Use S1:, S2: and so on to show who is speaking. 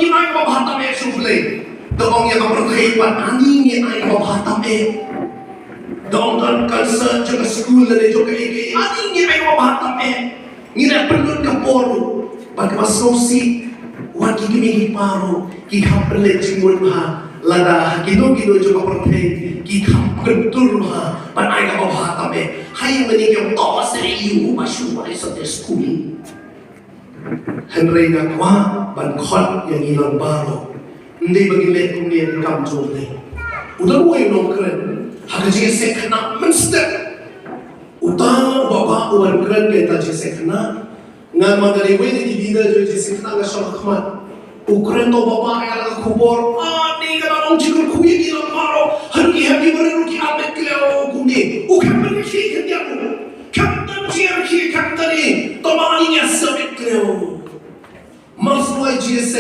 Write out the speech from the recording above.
S1: ni ai ko bahatam e suble dong yang berkhidmat ani ni ai ko bahatam e dong dan kansa juga school le juga ke ani ni ai ko bahatam e ni na Pynlut ka poru bag masosi wa ki mi paro ki khapre jimul ha lada kido juga pertei ki kham kentur ha pan ai ka bahatam e hai mani ke to se yu masuk ai sa school Hynrei na kwa ban khot yang ilang baro hindi bagile kung niyan kam jole udah wo yung kren hagaji sekna menster uta baba uan kren kita je sekna nga magari we ni dida je sekna nga shakmat ukren to baba ala khubor ni ka nang jikur kuyi ilang baro haruki happy baro ki amet kleo kumni ukam ni shi kya ko kaptan ji ki kaptani to mani nya sabit kleo Mas